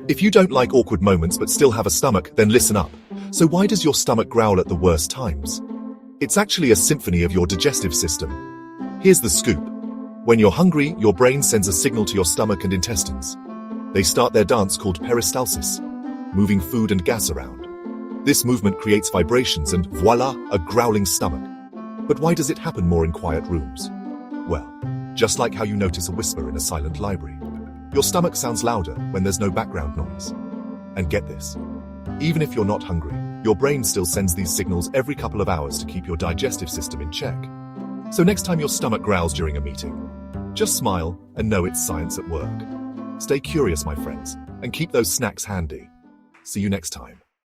If you don't like awkward moments but still have a stomach, then listen up. So why does your stomach growl at the worst times? It's actually a symphony of your digestive system. Here's the scoop. When you're hungry, your brain sends a signal to your stomach and intestines. They start their dance called peristalsis, moving food and gas around. This movement creates vibrations and voila, a growling stomach. But why does it happen more in quiet rooms? Well, just like how you notice a whisper in a silent library. Your stomach sounds louder when there's no background noise. And get this, even if you're not hungry, your brain still sends these signals every couple of hours to keep your digestive system in check. So next time your stomach growls during a meeting, just smile and know it's science at work. Stay curious, my friends, and keep those snacks handy. See you next time.